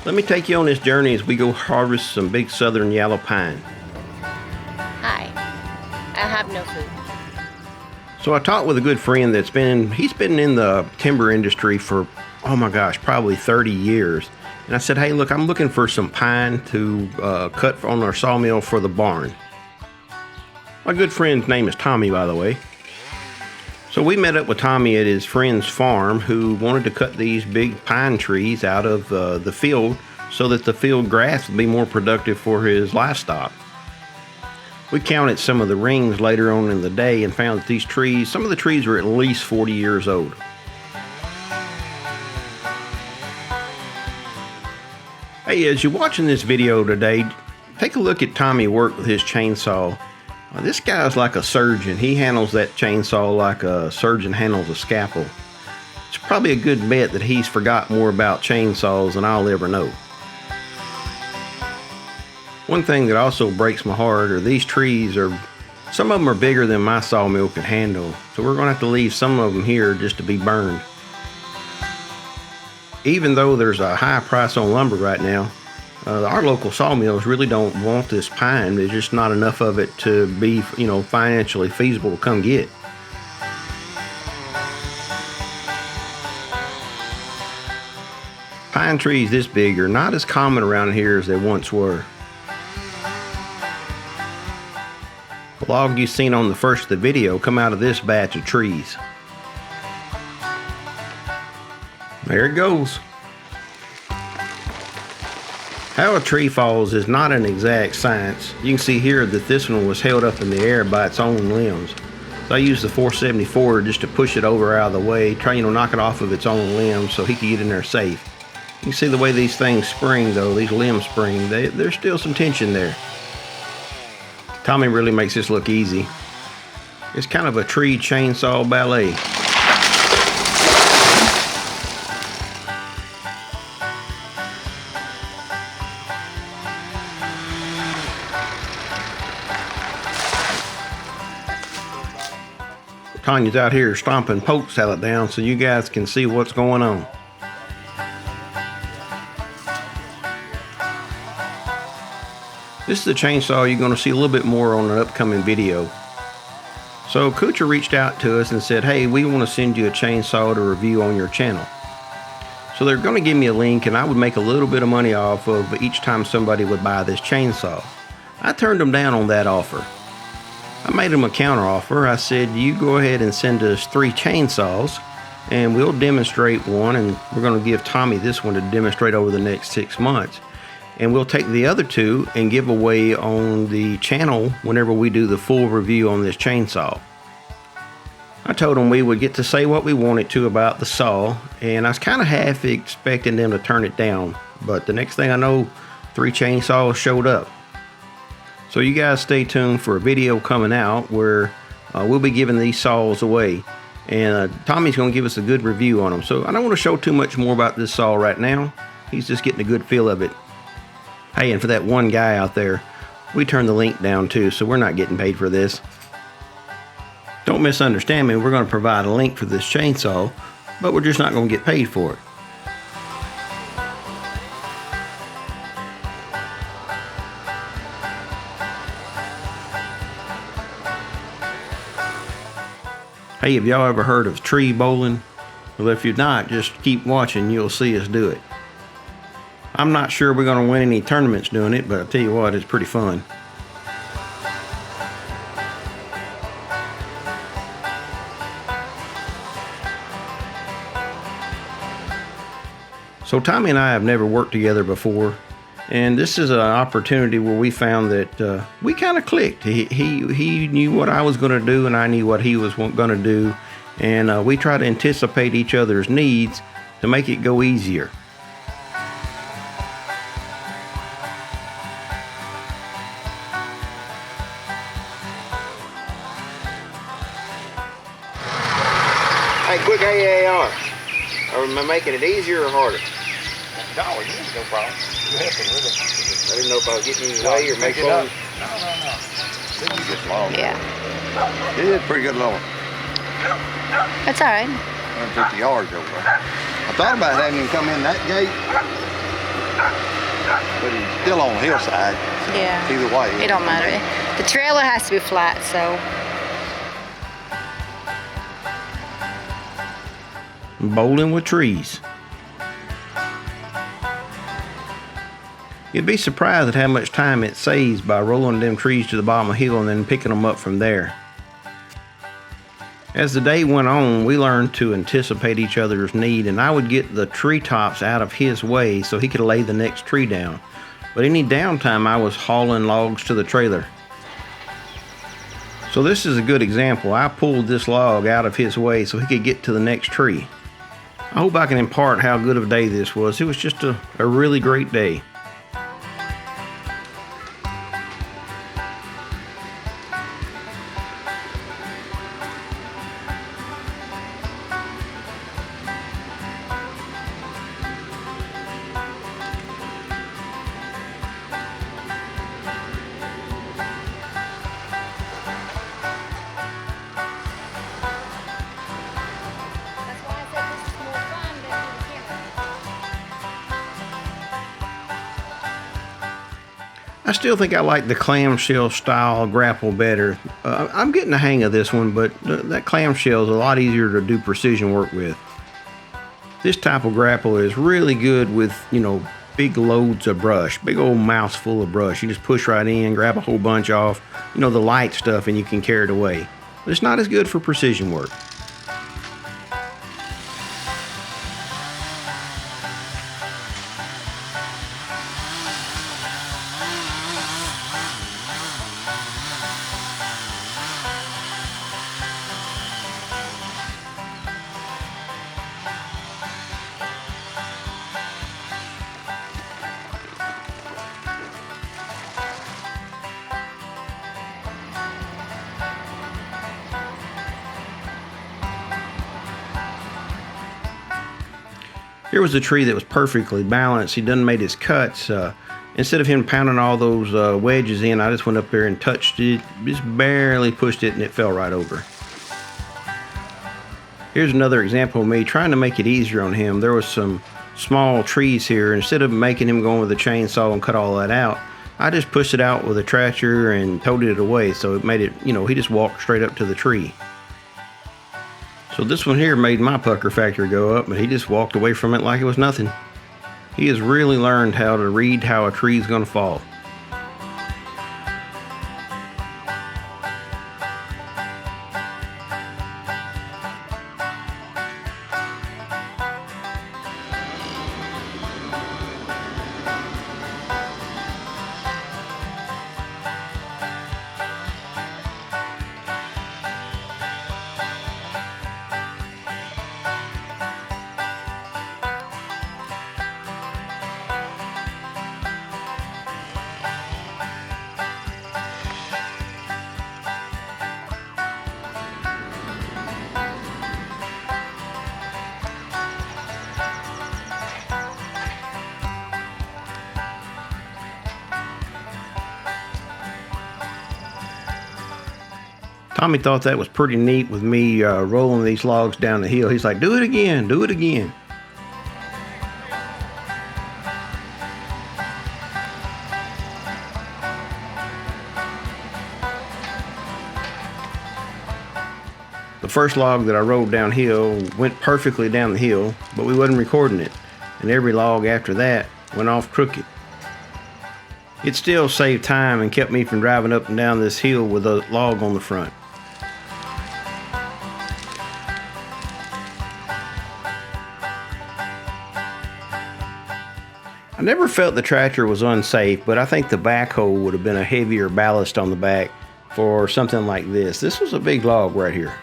Let me take you on this journey as we go harvest some big southern yellow pine. Hi. I have no food. So I talked with a good friend he's been in the timber industry for, oh my gosh, probably 30 years. And I said, hey, look, I'm looking for some pine to cut on our sawmill for the barn. My good friend's name is Tommy, by the way. So we met up with Tommy at his friend's farm who wanted to cut these big pine trees out of the field so that the field grass would be more productive for his livestock. We counted some of the rings later on in the day and found that some of the trees were at least 40 years old. Hey, as you're watching this video today, take a look at Tommy work with his chainsaw. This guy's like a surgeon. He handles that chainsaw like a surgeon handles a scalpel. It's probably a good bet that he's forgot more about chainsaws than I'll ever know. One thing that also breaks my heart are these trees some of them are bigger than my sawmill can handle, so we're going to have to leave some of them here just to be burned. Even though there's a high price on lumber right now, our local sawmills really don't want this pine. There's just not enough of it to be, financially feasible to come get. Pine trees this big are not as common around here as they once were. The log you've seen on the first of the video come out of this batch of trees. There it goes. How a tree falls is not an exact science. You can see here that this one was held up in the air by its own limbs. So I used the 474 just to push it over out of the way, try knock it off of its own limbs so he could get in there safe. You can see the way these things spring though, these limbs spring, there's still some tension there. Tommy really makes this look easy. It's kind of a tree chainsaw ballet. Tanya's out here stomping poke salad down so you guys can see what's going on. This is the chainsaw you're going to see a little bit more on an upcoming video. So Kuchar reached out to us and said, hey, we want to send you a chainsaw to review on your channel. So they're going to give me a link and I would make a little bit of money off of each time somebody would buy this chainsaw. I turned them down on that offer. I made him a counter offer. I said, you go ahead and send us 3 chainsaws and we'll demonstrate one, and we're going to give Tommy this one to demonstrate over the next 6 months. And we'll take the other 2 and give away on the channel whenever we do the full review on this chainsaw. I told him we would get to say what we wanted to about the saw, and I was kind of half expecting them to turn it down. But the next thing I know, 3 chainsaws showed up. So you guys stay tuned for a video coming out where we'll be giving these saws away. And Tommy's going to give us a good review on them. So I don't want to show too much more about this saw right now. He's just getting a good feel of it. Hey, and for that one guy out there, we turned the link down too, so we're not getting paid for this. Don't misunderstand me, we're going to provide a link for this chainsaw, but we're just not going to get paid for it. Hey, have y'all ever heard of tree bowling? Well, if you're not, just keep watching, you'll see us do it. I'm not sure we're going to win any tournaments doing it, but I'll tell you what, it's pretty fun. So Tommy and I have never worked together before, and this is an opportunity where we found that we kind of clicked. He knew what I was going to do, and I knew what he was going to do, and we try to anticipate each other's needs to make it go easier. Hey, quick AAR. Are we making it easier or harder? No, no problem. You helping with it. I didn't know if I was getting in your way or making it. No. This is just long. Yeah. It is pretty good long. That's all right. 150 yards over there. I thought about having him come in that gate still on the hillside. So Yeah. either way. It don't matter. The trailer has to be flat, so. Bowling with trees. You'd be surprised at how much time it saves by rolling them trees to the bottom of the hill and then picking them up from there. As the day went on, we learned to anticipate each other's need, and I would get the treetops out of his way so he could lay the next tree down. But any downtime, I was hauling logs to the trailer. So this is a good example. I pulled this log out of his way so he could get to the next tree. I hope I can impart how good of a day this was. It was just a really great day. I still think I like the clamshell style grapple better. I'm getting the hang of this one, but that clamshell is a lot easier to do precision work with. This type of grapple is really good with, big loads of brush, big old mouths full of brush. You just push right in, grab a whole bunch off, the light stuff, and you can carry it away. But it's not as good for precision work. Here was a tree that was perfectly balanced. He done made his cuts. Instead of him pounding all those wedges in, I just went up there and touched it, just barely pushed it, and it fell right over. Here's another example of me trying to make it easier on him. There was some small trees here. Instead of making him go in with a chainsaw and cut all that out, I just pushed it out with a tractor and toted it away. So it made it, he just walked straight up to the tree. So this one here made my pucker factor go up, but he just walked away from it like it was nothing. He has really learned how to read how a tree is going to fall. Tommy thought that was pretty neat with me rolling these logs down the hill. He's like, do it again, do it again. The first log that I rolled downhill went perfectly down the hill, but we wasn't recording it. And every log after that went off crooked. It still saved time and kept me from driving up and down this hill with a log on the front. I never felt the tractor was unsafe, but I think the backhoe would have been a heavier ballast on the back for something like this. This was a big log right here.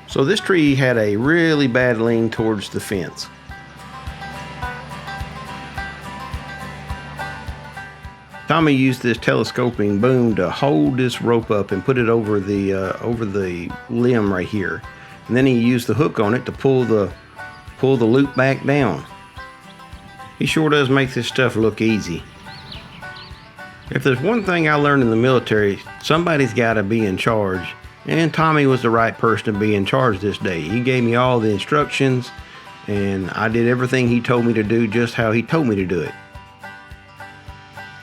So this tree had a really bad lean towards the fence. Tommy used this telescoping boom to hold this rope up and put it over the limb right here. And then he used the hook on it to pull the loop back down. He sure does make this stuff look easy. If there's one thing I learned in the military, somebody's got to be in charge. And Tommy was the right person to be in charge this day. He gave me all the instructions, and I did everything he told me to do just how he told me to do it.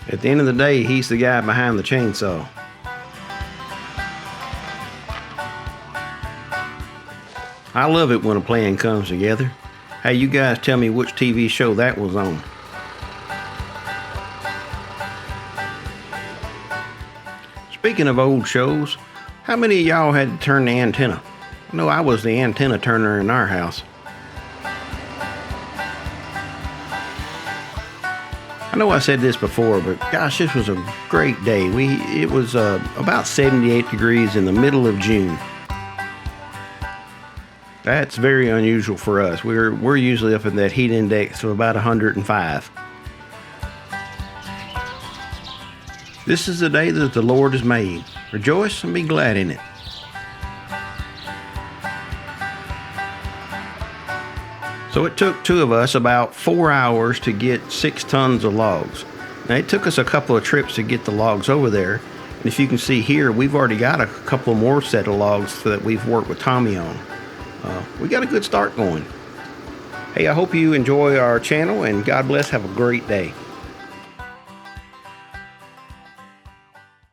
At the end of the day, he's the guy behind the chainsaw. I love it when a plan comes together. Hey, you guys tell me which TV show that was on. Speaking of old shows, how many of y'all had to turn the antenna? I know I was the antenna turner in our house. I know I said this before, but gosh, this was a great day. It was about 78 degrees in the middle of June. That's very unusual for us. We're usually up in that heat index of about 105. This is the day that the Lord has made. Rejoice and be glad in it. So it took two of us about 4 hours to get 6 tons of logs. Now it took us a couple of trips to get the logs over there. And if you can see here, we've already got a couple more set of logs that we've worked with Tommy on. We got a good start going. Hey, I hope you enjoy our channel, and God bless. Have a great day.